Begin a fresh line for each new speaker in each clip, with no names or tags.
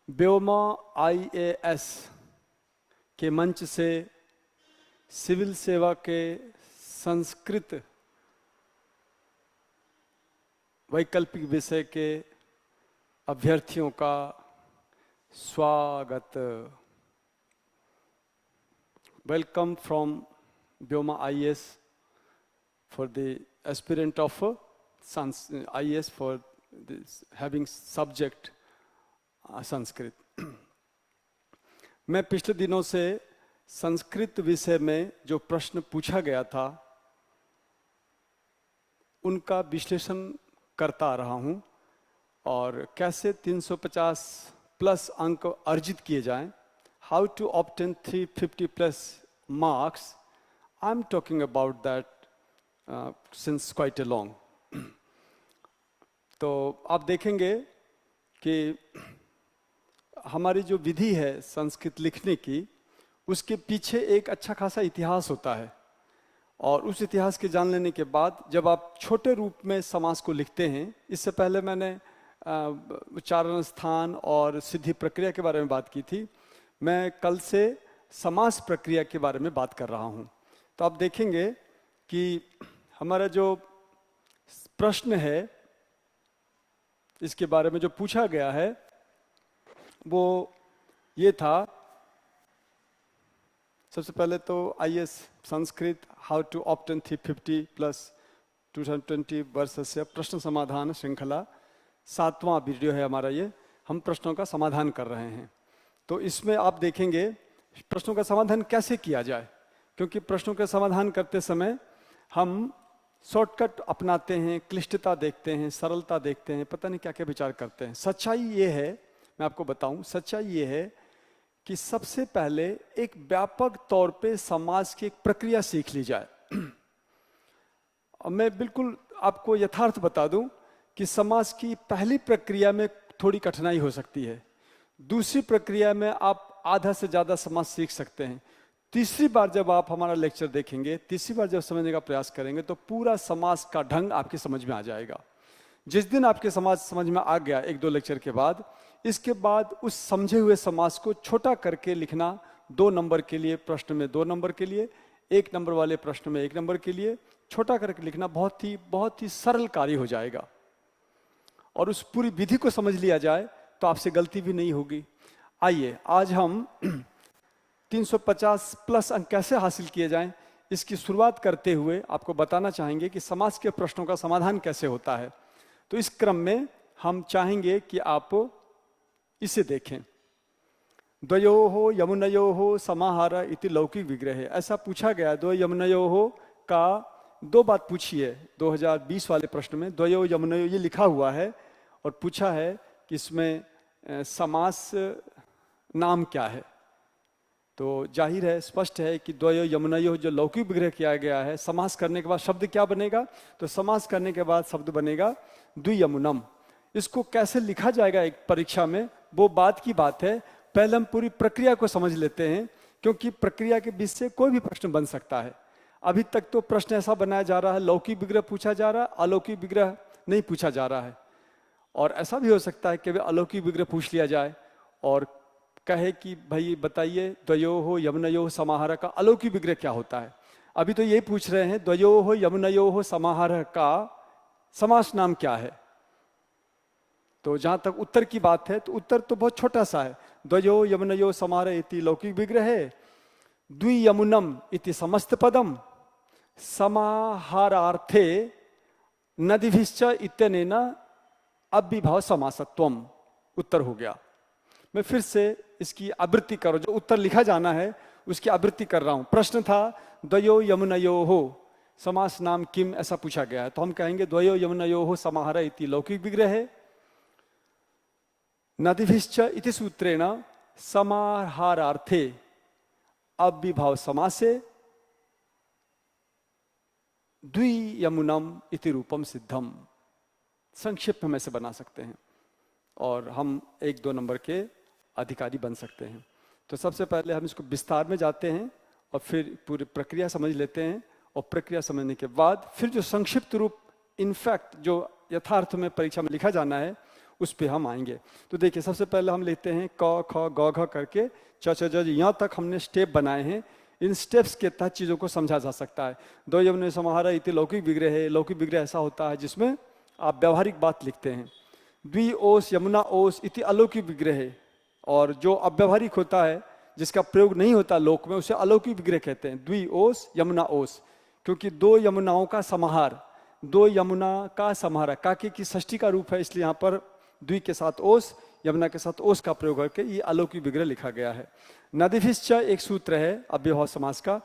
Vyoma IAS के मंच से सिविल सेवा के संस्कृत वैकल्पिक विषय के अभ्यर्थियों का स्वागत। Welcome from Vyoma IAS for the aspirant of IAS for this having subject Sanskrit. मैं पिछले दिनों से संस्कृत विषय में जो प्रश्न पूछा गया था उनका विश्लेषण करता रहा हूं और कैसे 350 प्लस अंक अर्जित किए जाएं, how to obtain 350 plus marks. I am talking about that since quite a long. तो आप देखेंगे कि हमारी जो विधि है संस्कृत लिखने की, उसके पीछे एक अच्छा खासा इतिहास होता है और उस इतिहास के जान लेने के बाद जब आप छोटे रूप में समास को लिखते हैं, इससे पहले मैंने उच्चारण स्थान और सिद्धि प्रक्रिया के बारे में बात की थी, मैं कल से समास प्रक्रिया के बारे में बात कर रहा हूँ। तो आप देखेंगे कि हमारा जो प्रश्न है इसके बारे में जो पूछा गया है वो ये था। सबसे पहले तो IAS Sanskrit how to obtain 350 plus 2020 वर्ष से प्रश्न समाधान श्रृंखला 7वां वीडियो है हमारा। ये हम प्रश्नों का समाधान कर रहे हैं। तो इसमें आप देखेंगे प्रश्नों का समाधान कैसे किया जाए, क्योंकि प्रश्नों का समाधान करते समय हम शॉर्टकट अपनाते हैं, क्लिष्टता देखते हैं, सरलता देखते हैं, पता नहीं क्या क्या विचार करते हैं। सच्चाई ये है, मैं आपको बताऊं, सच्चाई ये है कि सबसे पहले एक व्यापक तौर पे समाज की एक प्रक्रिया सीख ली जाए। मैं बिल्कुल आपको यथार्थ बता दूं कि समाज की पहली प्रक्रिया में थोड़ी कठिनाई हो सकती है, दूसरी प्रक्रिया में आप आधा से ज़्यादा समाज सीख सकते हैं, तीसरी बार जब आप हमारा लेक्चर देखेंगे, तीसरी बार जब समझने का प्रयास करेंगे तो पूरा समाज का ढंग आपकी समझ में आ जाएगा। जिस दिन आपके समाज समझ में आ गया एक दो लेक्चर के बाद, इसके बाद उस समझे हुए समाज को छोटा करके लिखना 2 नंबर के लिए प्रश्न में 2 नंबर के लिए, 1 नंबर वाले प्रश्न में 1 नंबर के लिए छोटा करके लिखना बहुत ही सरल कार्य हो जाएगा। और उस पूरी विधि को समझ लिया जाए तो आपसे गलती भी नहीं होगी। आइए आज हम 350 प्लस अंक कैसे हासिल किए जाएं, इसकी शुरुआत करते हुए आपको बताना चाहेंगे कि समाज के प्रश्नों का समाधान कैसे होता है। तो इस क्रम में हम चाहेंगे कि आप इसे देखें। द्वयोः यमुनयोः समाहार इति लौकिक विग्रह। ऐसा पूछा गया, द्वयो यमुनयोः का 2 बात पूछी है 2020 वाले प्रश्न में। द्वयो यमुनयोः ये लिखा हुआ है और पूछा है कि इसमें समास नाम क्या है। तो जाहिर है, स्पष्ट है कि द्वयो यमुनयोः जो लौकिक विग्रह किया गया है, समास करने के बाद शब्द क्या बनेगा, तो समास करने के बाद शब्द बनेगा द्वियमुनम। इसको कैसे लिखा जाएगा एक परीक्षा में, वो बात की बात है। पहले हम पूरी प्रक्रिया को समझ लेते हैं, क्योंकि प्रक्रिया के बीच से कोई भी प्रश्न बन सकता है। अभी तक तो प्रश्न ऐसा बनाया जा रहा है, लौकिक विग्रह पूछा जा रहा है, अलौकिक विग्रह नहीं पूछा जा रहा है। और ऐसा भी हो सकता है कि वे अलौकिक विग्रह पूछ लिया जाए और कहे कि भाई बताइए द्वयोः यमुनयोः समाहार का अलौकिक विग्रह क्या होता है। अभी तो ये पूछ रहे हैं द्वयोः यमुनयोः समाहार का समास नाम क्या है। तो जहां तक उत्तर की बात है तो उत्तर तो बहुत छोटा सा है। द्वयोः यमुनयोः समाहार इति लौकिक विग्रह है, द्वियमुनम इति समस्त पदम, समाहारार्थे नदीभिश्च इत्यनेन अव्यभाव समासत्वम। उत्तर हो गया। मैं फिर से इसकी आवृत्ति करो, जो उत्तर लिखा जाना है उसकी आवृत्ति कर रहा हूं। प्रश्न था द्वयो यमुनयोः समास नाम किम, ऐसा पूछा गया है। तो हम कहेंगे द्वयो यमुनयोः समाहार इति लौकिक विग्रह है, नदीभिश्च इति सूत्रेण समाहारार्थे अव्यभाव समासे द्वियमुनम इति रूपम सिद्धम। संक्षिप्त में ऐसे बना सकते हैं और हम 1-2 नंबर के अधिकारी बन सकते हैं। तो सबसे पहले हम इसको विस्तार में जाते हैं और फिर पूरी प्रक्रिया समझ लेते हैं, और प्रक्रिया समझने के बाद फिर जो संक्षिप्त रूप इनफैक्ट जो यथार्थ में परीक्षा में लिखा जाना है उस पे हम आएंगे। तो देखिए सबसे पहले हम लेते हैं क ख ग घ करके च छ ज यहाँ तक हमने स्टेप बनाए हैं। इन स्टेप्स के तहत चीज़ों को समझा जा सकता है। दो यमुने समाहार इति लौकिक विग्रह। लौकिक विग्रह ऐसा होता है जिसमें आप व्यवहारिक बात लिखते हैं। द्वि ओस यमुना ओस इति अलौकिक विग्रह। और जो अव्यवहारिक होता है जिसका प्रयोग नहीं होता लोक में, उसे अलौकिक विग्रह कहते हैं। द्वि ओस यमुना ओस, क्योंकि दो यमुनाओं का समाहार, दो यमुना का समाहार काके की षष्ठी का रूप है, इसलिए यहाँ पर द्वि के साथ ओस, यमुना के साथ ओस का प्रयोग करके ये अलौकिक विग्रह लिखा गया है। नदीभिश्च एक सूत्र है अव्यभाव समास का,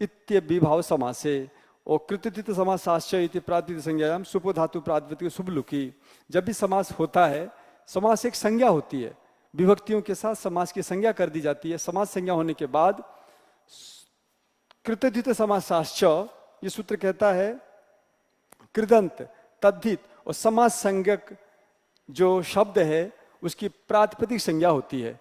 इत्यविभाव समासे। और कृतधित समासाश्च इति प्रातिपदिक संज्ञायाम सुपो धातु प्रातिपदिक शुभ लुकी। जब भी समास होता है, समास एक संज्ञा होती है, विभक्तियों के साथ समास की संज्ञा कर दी जाती है। समास संज्ञा होने के बाद कृतधित समासाश्च, ये सूत्र कहता है कृदंत तद्धित और समास संज्ञक जो शब्द है उसकी प्रातिपदिक संज्ञा होती है।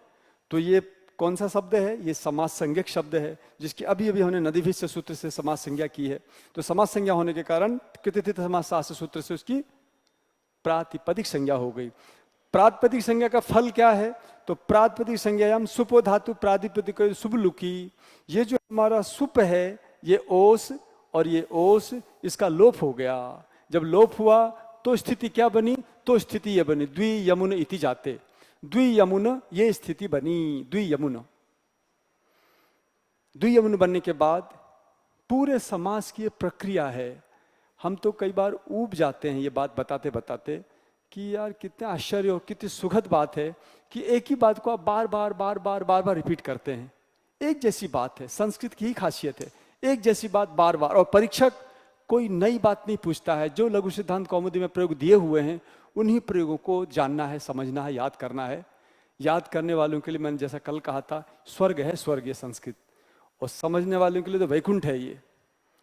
तो ये कौन सा शब्द है? ये समास संज्ञक शब्द है, जिसकी अभी अभी हमने नदीभिश्च सूत्र से समास संज्ञा की है। तो समास संज्ञा होने के कारण कृतधित समासाश्च सूत्र से उसकी प्रातिपदिक संज्ञा हो गई। प्रातिपदिक संज्ञा का फल क्या है? तो प्रातिपदिक संज्ञायाम सुपो धातु प्रातिपदिक शुभ लुकी। ये जो हमारा सुप है, ये ओस और ये ओस, इसका लोप हो गया। जब लोप हुआ तो स्थिति क्या बनी? तो स्थिति ये बनी द्वि यमुन इति जाते। द्वि यमुन ये स्थिति बनी, द्वि यमुन। द्वि यमुन बनने के बाद पूरे समास की ये प्रक्रिया है। हम तो कई बार ऊब जाते हैं ये बात बताते बताते कि यार कितना आश्चर्य और कितनी सुखद बात है कि एक ही बात को आप बार बार बार बार बार बार रिपीट करते हैं। एक जैसी बात है, संस्कृत की ही खासियत है, एक जैसी बात बार बार। और परीक्षक कोई नई बात नहीं पूछता है, जो लघु सिद्धांत कौमुदी में प्रयोग दिए हुए हैं उन्हीं प्रयोगों को जानना है, समझना है, याद करना है। याद करने वालों के लिए मैंने जैसा कल कहा था, स्वर्ग है स्वर्ग ये संस्कृत, और समझने वालों के लिए तो वैकुंठ है ये।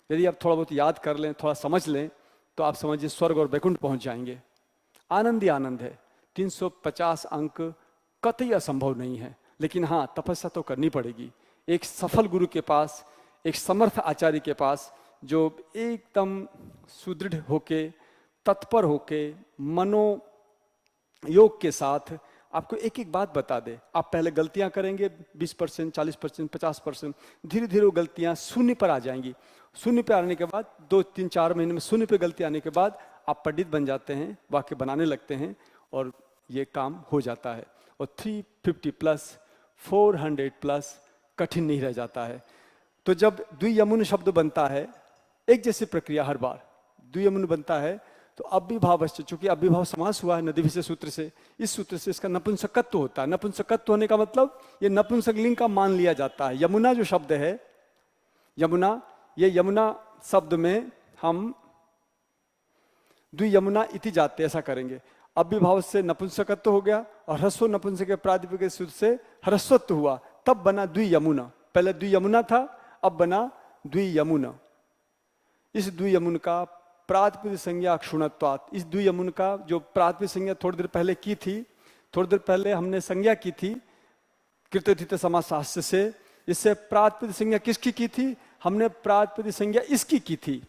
यदि आप थोड़ा बहुत याद कर लें, थोड़ा समझ लें, तो आप समझिए स्वर्ग और वैकुंठ पहुंच जाएंगे। आनंद ही आनंद है। 350 अंक कतई असंभव नहीं है, लेकिन हाँ तपस्या तो करनी पड़ेगी। एक सफल गुरु के पास, एक समर्थ आचार्य के पास, जो एकदम सुदृढ़ होके, तत्पर होके, मनोयोग के साथ आपको एक एक बात बता दे। आप पहले गलतियां करेंगे 20%, 40%, 50%, धीरे धीरे वो गलतियां शून्य पर आ जाएंगी। शून्य पे आने के बाद 2, 3, 4 महीने में शून्य पे गलती आने के बाद आप पंडित बन जाते हैं, वाक्य बनाने लगते हैं और ये काम हो जाता है। और 350 प्लस 400 प्लस कठिन नहीं रह जाता है। तो जब द्वियमुन शब्द बनता है, एक जैसी प्रक्रिया हर बार द्वियमुन बनता है, तो अव्यभावश्च, चूंकि अव्यभाव समास हुआ है नदीभिश्च सूत्र से, इस सूत्र से इसका नपुंसकत्व होता है। नपुंसकत्व होने का मतलब ये नपुंसकलिंग का मान लिया जाता है। यमुना जो शब्द है, यमुना, ये यमुना शब्द में हम द्वियमुना इति जाते ऐसा करेंगे। अव्यभाव से नपुंसकत्व हो गया और ह्रस्व नपुंसक प्रातिपदिक सूत्र से ह्रस्वत्व हुआ, तब बना द्वियमुना। पहले द्वियमुना था, अब बना द्वियमुना। इस द्वियमुन का प्रातिपदिक संज्ञा क्षुणत्वात्, इस द्वियमुन का जो प्रातिपदिक संज्ञा थोड़ी देर पहले की थी, थोड़ी देर पहले हमने संज्ञा की थी कृतधित समासाश्च से। इससे प्रातिपदिक संज्ञा किसकी की थी? हमने प्रातिपदिक संज्ञा इसकी की थी,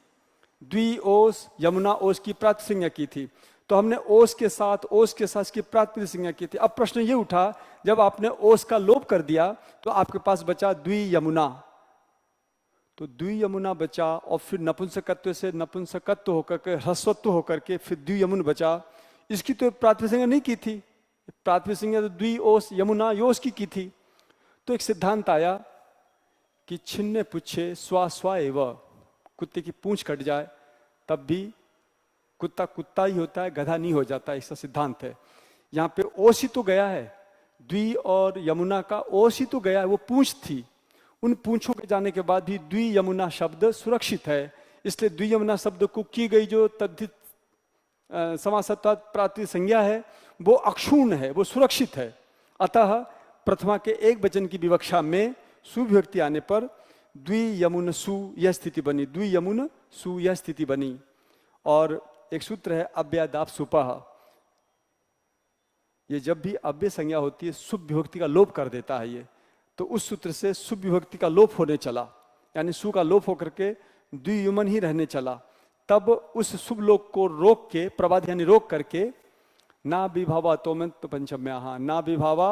द्वि ओस यमुना ओस की प्रातिपदिक संज्ञा की थी। तो हमने ओस के साथ की प्रातिपदिक संज्ञा की थी। अब प्रश्न ये उठा, जब आपने ओस का लोप कर दिया तो आपके पास बचा द्वियमुना। तो द्वियमुना बचा और फिर नपुंसकत्व से नपुंसकत्व होकर के ह्रस्वत्व होकर के फिर द्वियमुन बचा। इसकी तो प्रातिपदिक संज्ञा नहीं की थी, प्रातिपदिक संज्ञा तो द्वि ओस यमुना योस की थी। तो एक सिद्धांत आया कि छिन्ने पुच्छे स्वा स्वा एव, कुत्ते की पूंछ कट जाए तब भी कुत्ता कुत्ता ही होता है, गधा नहीं हो जाता, ऐसा सिद्धांत है। यहाँ पे ओस ही तो गया है, द्वि और यमुना का ओस ही तो गया है, वो पूंछ थी। उन पूंछों के जाने के बाद भी द्वियमुना शब्द सुरक्षित है। इसलिए द्वियमुना शब्द को की गई जो तद्धित समासत्वात् प्रातिपदिक संज्ञा है वो अक्षुण्ण है, वो सुरक्षित है। अतः प्रथमा के एक वचन की विवक्षा में सुविभक्ति आने पर द्वियमुन सु यह स्थिति बनी, द्वियमुन सु यह स्थिति बनी। और एक सूत्र है अव्ययादाप सुपः, ये जब भी अव्यय संज्ञा होती है शुभ विभक्ति का लोप कर देता है ये। तो उस सूत्र से शुभ विभक्ति का लोप होने चला, यानी सु का लोप होकर के द्वियुमन ही रहने चला। तब उस शुभ लोक को रोक के, प्रबाद यानी रोक करके ना विभावा तोम तो पंचम्याहा, ना विभावा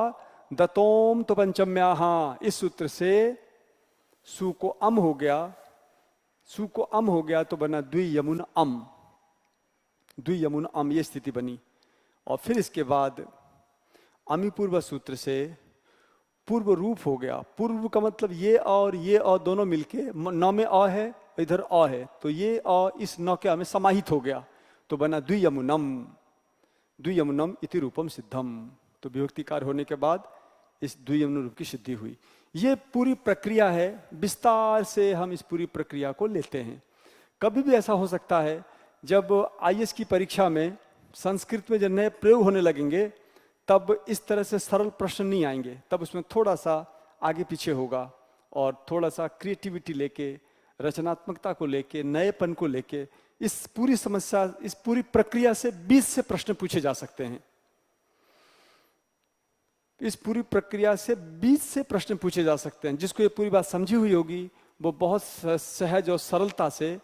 दतोम तो पंचम्याहा। इस सूत्र से सु को अम हो गया, सु को अम हो गया तो बना द्वियमुन अम, द्वियमुन अम, ये स्थिति बनी। और फिर इसके बाद अमी पूर्व सूत्र से पूर्व रूप हो गया। पूर्व का मतलब ये और ये और दोनों मिलके, न में अ है इधर अ है, तो ये अ इस न के अ में समाहित हो गया तो बना द्वियमुनम, द्वियमुनम इति रूपम सिद्धम। तो विभक्तिकार होने के बाद इस द्वियमुन रूप की सिद्धि हुई। ये पूरी प्रक्रिया है, विस्तार से हम इस पूरी प्रक्रिया को लेते हैं। कभी भी ऐसा हो सकता है जब आईएएस की परीक्षा में संस्कृत में जब नए प्रयोग होने लगेंगे तब इस तरह से सरल प्रश्न नहीं आएंगे, तब उसमें थोड़ा सा आगे पीछे होगा और थोड़ा सा क्रिएटिविटी लेके, रचनात्मकता को लेके, नएपन को लेके इस पूरी समस्या, इस पूरी प्रक्रिया से 20 से प्रश्न पूछे जा सकते हैं। इस पूरी प्रक्रिया से 20 से प्रश्न पूछे जा सकते हैं। जिसको ये पूरी बात समझी हुई होगी वो बहुत सहज और सरलता से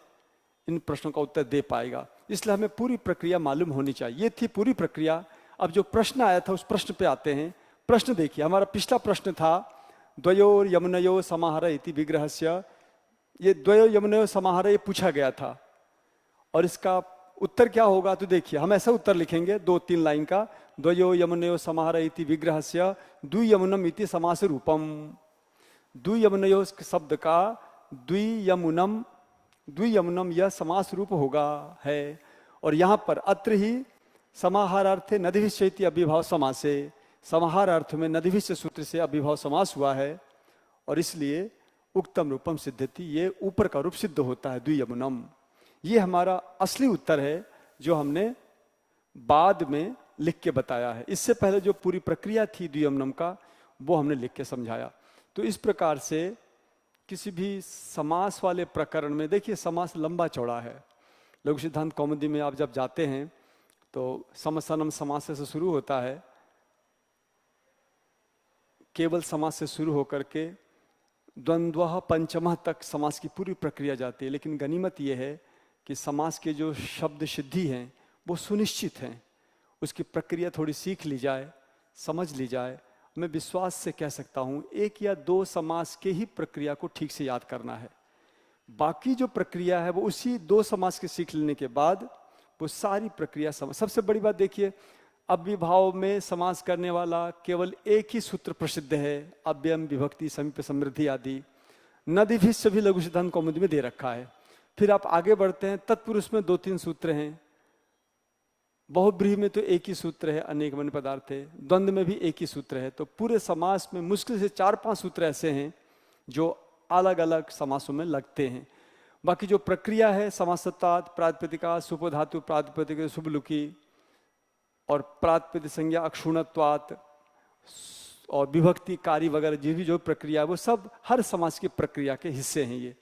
इन प्रश्नों का उत्तर दे पाएगा। इसलिए हमें पूरी प्रक्रिया मालूम होनी चाहिए। ये थी पूरी प्रक्रिया। अब जो प्रश्न आया था उस प्रश्न पे आते हैं। प्रश्न देखिए, हमारा पिछला प्रश्न था द्वयोर यमुनयो समाहर इति विग्रहस्य। ये द्वयो यमुनयो समाहर ये पूछा गया था और इसका उत्तर क्या होगा तो देखिए, हम ऐसा उत्तर लिखेंगे 2-3 लाइन का, द्वयो यमुनयो समाहर इति विग्रहस्य द्वियमुनम इति समास रूपम। द्वियमुनयो शब्द का द्वियमुनम, द्वियमुनम यह समास रूप होगा है। और यहाँ पर अत्र ही समाहारार्थे नदिभिश्चैति अभिभाव समासे, समाहारार्थ में नदिभिश्च सूत्र से अभिभाव समास हुआ है और इसलिए उक्तम रूपम सिद्धति, ये ऊपर का रूप सिद्ध होता है द्वियमुनम। ये हमारा असली उत्तर है जो हमने बाद में लिख के बताया है। इससे पहले जो पूरी प्रक्रिया थी द्वियमुनम का वो हमने लिख के समझाया। तो इस प्रकार से किसी भी समास वाले प्रकरण में देखिए, समास लंबा चौड़ा है। लघु सिद्धांत कौमुदी में आप जब जाते हैं तो समसनम समास से शुरू होता है, केवल समास से शुरू होकर के द्वंद्व पंचमः तक समास की पूरी प्रक्रिया जाती है। लेकिन गनीमत यह है कि समास के जो शब्द सिद्धि हैं वो सुनिश्चित हैं। उसकी प्रक्रिया थोड़ी सीख ली जाए, समझ ली जाए, मैं विश्वास से कह सकता हूँ 1 या 2 समास के ही प्रक्रिया को ठीक से याद करना है। बाकी जो प्रक्रिया है वो उसी 2 समास के सीख लेने के बाद वो सारी प्रक्रिया समझ। सबसे बड़ी बात देखिए, अव्यभाव में समास करने वाला केवल एक ही सूत्र प्रसिद्ध है, अव्ययम विभक्ति समीप समृद्धि आदि। नदिभिश्च भी लघु सिद्धांत कौमुदी में दे रखा है। फिर आप आगे बढ़ते हैं, तत्पुरुष में 2-3 सूत्र हैं, बहुब्रीहि में तो एक ही सूत्र है, अनेक मन पदार्थ है, द्वंद्व में भी एक ही सूत्र है। तो पूरे समास में मुश्किल से 4-5 सूत्र ऐसे हैं जो अलग अलग समासों में लगते हैं। बाकी जो प्रक्रिया है, समासत्तात, प्रातिपदिका, सुपधातु, प्रातिपदिक, शुभलुकी और प्रातिपदिक संज्ञा अक्षुणत्वात् और विभक्ति कारी वगैरह जो भी जो प्रक्रिया है वो सब हर समास की प्रक्रिया के हिस्से हैं ये।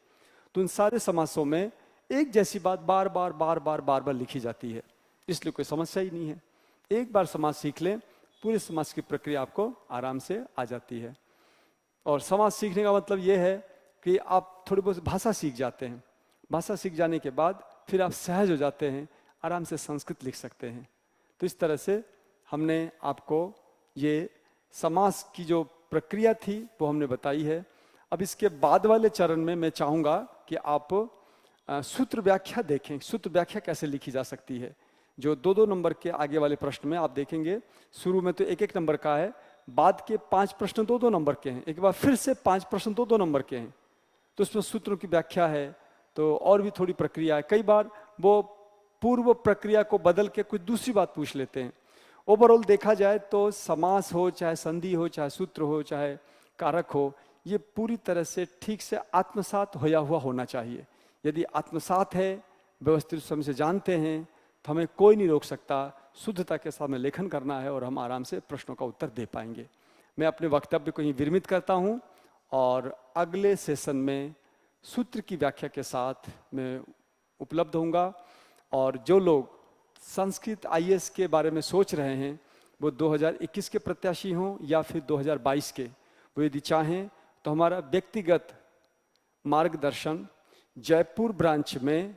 तो उन सारे समासों में एक जैसी बात बार बार लिखी जाती है, इसलिए कोई समस्या ही नहीं है। एक बार समास सीख लें, पूरे समास की प्रक्रिया आपको आराम से आ जाती है। और समास सीखने का मतलब ये है कि आप थोड़ी बहुत भाषा सीख जाते हैं। भाषा सीख जाने के बाद फिर आप सहज हो जाते हैं, आराम से संस्कृत लिख सकते हैं। तो इस तरह से हमने आपको ये समास की जो प्रक्रिया थी वो हमने बताई है। अब इसके बाद वाले चरण में मैं चाहूँगा कि आप सूत्र व्याख्या देखें, सूत्र व्याख्या कैसे लिखी जा सकती है। जो 2-2 नंबर के आगे वाले प्रश्न में आप देखेंगे, शुरू में तो 1-1 नंबर का है, बाद के 5 प्रश्न 2-2 नंबर के हैं, एक बार फिर से 5 प्रश्न 2-2 नंबर के हैं। तो उसमें सूत्रों की व्याख्या है, तो और भी थोड़ी प्रक्रिया है। कई बार वो पूर्व प्रक्रिया को बदल के कुछ दूसरी बात पूछ लेते हैं। ओवरऑल देखा जाए तो समास हो, चाहे संधि हो, चाहे सूत्र हो, चाहे कारक हो, ये पूरी तरह से ठीक से आत्मसात होया हुआ होना चाहिए। यदि आत्मसात है, व्यवस्थित समय से जानते हैं, तो हमें कोई नहीं रोक सकता। शुद्धता के साथ में लेखन करना है और हम आराम से प्रश्नों का उत्तर दे पाएंगे। मैं अपने वक्तव्य को यहीं विरमित करता हूं और अगले सेशन में सूत्र की व्याख्या के साथ मैं उपलब्ध होऊंगा। और जो लोग संस्कृत आईएएस के बारे में सोच रहे हैं, वो 2021 के प्रत्याशी हों या फिर 2022 के, वो यदि चाहें तो हमारा व्यक्तिगत मार्गदर्शन जयपुर ब्रांच में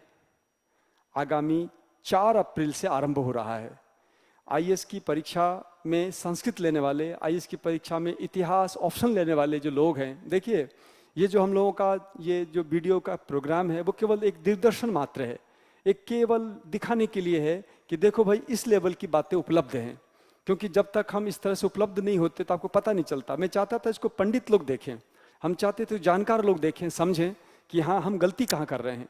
आगामी 4 अप्रैल से आरंभ हो रहा है। आईएएस की परीक्षा में संस्कृत लेने वाले, आईएएस की परीक्षा में इतिहास ऑप्शन लेने वाले जो लोग हैं, देखिए ये जो हम लोगों का ये जो वीडियो का प्रोग्राम है वो केवल एक दिग्दर्शन मात्र है, एक केवल दिखाने के लिए है कि देखो भाई इस लेवल की बातें उपलब्ध हैं। क्योंकि जब तक हम इस तरह से उपलब्ध नहीं होते तो आपको पता नहीं चलता। मैं चाहता था इसको पंडित लोग देखें, हम चाहते थे जानकार लोग देखें, समझें कि हाँ हम गलती कहाँ कर रहे हैं।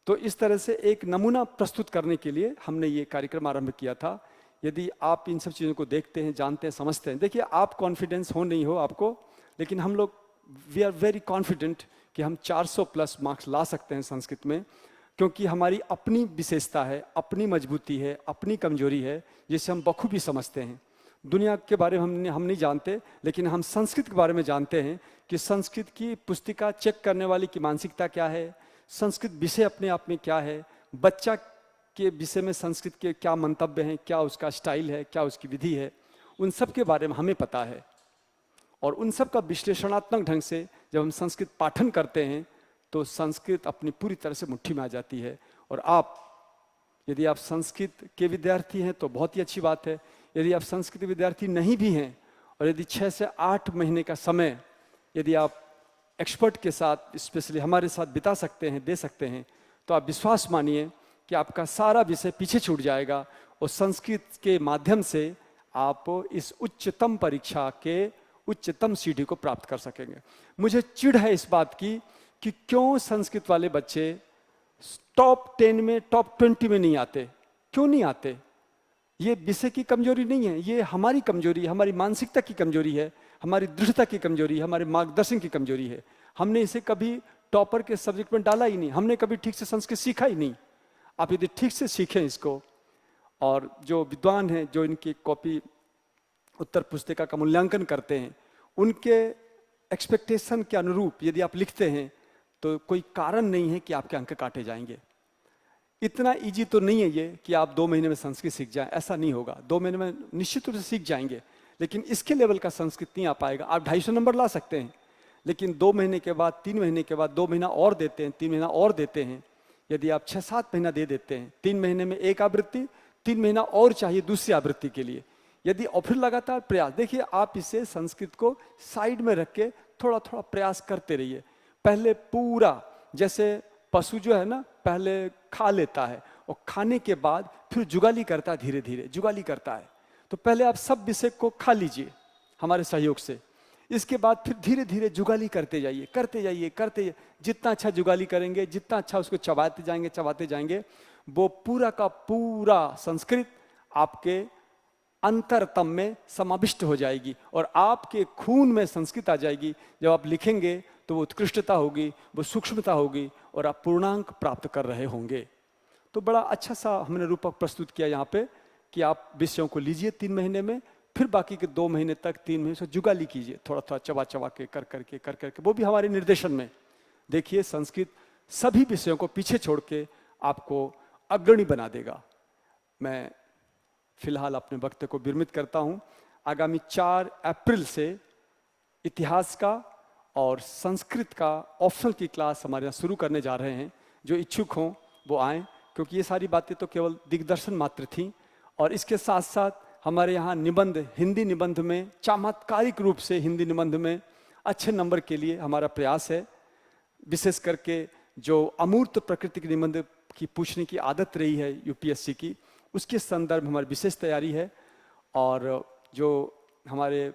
तो इस तरह से एक नमूना प्रस्तुत करने के लिए हमने ये कार्यक्रम आरंभ किया था। यदि आप इन सब चीज़ों को देखते हैं, जानते हैं, समझते हैं, देखिए आप कॉन्फिडेंस हो नहीं हो आपको, लेकिन हम लोग वी आर वेरी कॉन्फिडेंट कि हम 400 प्लस मार्क्स ला सकते हैं संस्कृत में, क्योंकि हमारी अपनी विशेषता है, अपनी मजबूती है, अपनी कमजोरी है, जिसे हम बखूबी समझते हैं। दुनिया के बारे में हम नहीं जानते, लेकिन हम संस्कृत के बारे में जानते हैं कि संस्कृत की पुस्तिका चेक करने वाली की मानसिकता क्या है, संस्कृत विषय अपने आप में क्या है, बच्चा के विषय में संस्कृत के क्या मंतव्य हैं, क्या उसका स्टाइल है, क्या उसकी विधि है, उन सब के बारे में हमें पता है। और उन सब का विश्लेषणात्मक ढंग से जब हम संस्कृत पाठन करते हैं तो संस्कृत अपनी पूरी तरह से मुट्ठी में आ जाती है। और आप यदि आप संस्कृत के विद्यार्थी हैं तो बहुत ही अच्छी बात है। यदि आप संस्कृत विद्यार्थी नहीं भी हैं और यदि 6 से 8 महीने का समय यदि आप एक्सपर्ट के साथ, स्पेशली हमारे साथ बिता सकते हैं, दे सकते हैं, तो आप विश्वास मानिए कि आपका सारा विषय पीछे छूट जाएगा और संस्कृत के माध्यम से आप इस उच्चतम परीक्षा के उच्चतम सीढ़ी को प्राप्त कर सकेंगे। मुझे चिढ़ है इस बात की कि क्यों संस्कृत वाले बच्चे टॉप 10 में, टॉप 20 में नहीं आते, क्यों नहीं आते। ये विषय की कमजोरी नहीं है, ये हमारी कमजोरी, हमारी मानसिकता की कमजोरी है, हमारी दृढ़ता की कमजोरी है, हमारे मार्गदर्शन की कमजोरी है। हमने इसे कभी टॉपर के सब्जेक्ट में डाला ही नहीं, हमने कभी ठीक से संस्कृत सीखा ही नहीं। आप यदि ठीक से सीखें इसको, और जो विद्वान हैं जो इनकी कॉपी उत्तर पुस्तिका का मूल्यांकन करते हैं, उनके एक्सपेक्टेशन के अनुरूप यदि आप लिखते हैं तो कोई कारण नहीं है कि आपके अंक काटे जाएंगे। इतना इजी तो नहीं है ये कि आप 2 महीने में संस्कृत सीख जाएं, ऐसा नहीं होगा। 2 महीने में निश्चित रूप से सीख जाएंगे, लेकिन इसके लेवल का संस्कृत नहीं आ पाएगा। आप 250 नंबर ला सकते हैं, लेकिन 2 महीने के बाद, 3 महीने के बाद 2 महीना और देते हैं, 3 महीना और देते हैं। यदि आप 6-7 महीना दे देते हैं, 3 महीने में एक आवृत्ति, 3 महीना और चाहिए दूसरी आवृत्ति के लिए, यदि और फिर लगातार प्रयास, देखिए आप इसे संस्कृत को साइड में रख के थोड़ा थोड़ा प्रयास करते रहिए। पहले पूरा, जैसे पशु जो है ना, पहले खा लेता है और खाने के बाद फिर जुगाली करता है, धीरे धीरे जुगाली करता है। तो पहले आप सब विषय को खा लीजिए हमारे सहयोग से, इसके बाद फिर धीरे धीरे जुगाली करते जाइए, करते जाइए, करते जाइए। जितना अच्छा जुगाली करेंगे, जितना अच्छा उसको चबाते जाएंगे, वो पूरा का पूरा संस्कृत आपके अंतरतम में समाविष्ट हो जाएगी और आपके खून में संस्कृत आ जाएगी। जब आप लिखेंगे तो वो उत्कृष्टता होगी, वो सूक्ष्मता होगी और आप पूर्णांक प्राप्त कर रहे होंगे। तो बड़ा अच्छा सा हमने रूपक प्रस्तुत किया यहाँ पे कि आप विषयों को लीजिए 3 महीने में, फिर बाकी के 2 महीने तक 3 महीने से जुगाली कीजिए, थोड़ा थोड़ा चबा चबा के कर करके, वो भी हमारे निर्देशन में। देखिए संस्कृत सभी विषयों को पीछे छोड़ के आपको अग्रणी बना देगा। मैं फिलहाल अपने वक्तव्य को विरमित करता हूँ। आगामी 4 अप्रैल से इतिहास का और संस्कृत का ऑप्शनल की क्लास हमारे यहाँ शुरू करने जा रहे हैं। जो इच्छुक हों वो आएँ, क्योंकि ये सारी बातें तो केवल दिग्दर्शन मात्र थीं। और इसके साथ साथ हमारे यहाँ निबंध, हिंदी निबंध में चमत्कारिक रूप से हिंदी निबंध में अच्छे नंबर के लिए हमारा प्रयास है। विशेष करके जो अमूर्त प्रकृति के निबंध की पूछने की आदत रही है यूपीएससी की, उसके संदर्भ में हमारी विशेष तैयारी है। और जो हमारे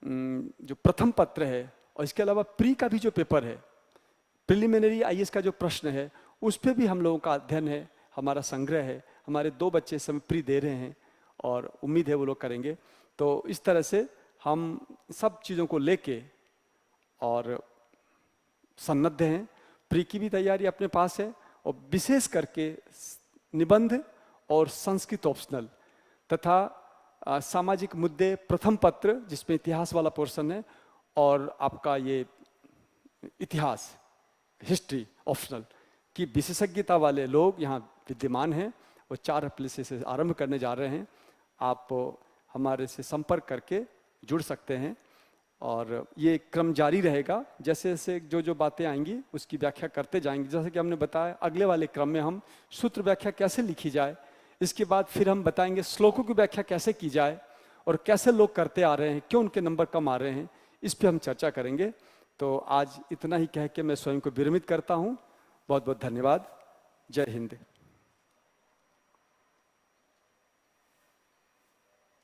जो प्रथम पत्र है और इसके अलावा प्री का भी जो पेपर है, प्रिलिमिनरी आईएएस का जो प्रश्न है, उस पर भी हम लोगों का अध्ययन है, हमारा संग्रह है। हमारे 2 बच्चे इस समय प्री दे रहे हैं और उम्मीद है वो लोग करेंगे। तो इस तरह से हम सब चीज़ों को लेके और सन्नद्ध हैं। प्री की भी तैयारी अपने पास है और विशेष करके निबंध और संस्कृत ऑप्शनल तथा सामाजिक मुद्दे प्रथम पत्र, जिसमें इतिहास वाला पोर्शन है, और आपका ये इतिहास हिस्ट्री ऑप्शनल की विशेषज्ञता वाले लोग यहाँ विद्यमान हैं। वो 4 अप्रैल से आरंभ करने जा रहे हैं। आप हमारे से संपर्क करके जुड़ सकते हैं और ये क्रम जारी रहेगा। जैसे जैसे जो बातें आएंगी उसकी व्याख्या करते जाएंगे। जैसे कि हमने बताया, अगले वाले क्रम में हम सूत्र व्याख्या कैसे लिखी जाए इसके बाद फिर हम बताएंगे श्लोकों की व्याख्या कैसे की जाए और कैसे लोग करते आ रहे हैं, क्यों उनके नंबर कम आ रहे हैं, इस पे हम चर्चा करेंगे। तो आज इतना ही कह के मैं स्वयं को विरमित करता हूँ। बहुत बहुत धन्यवाद। जय हिंद।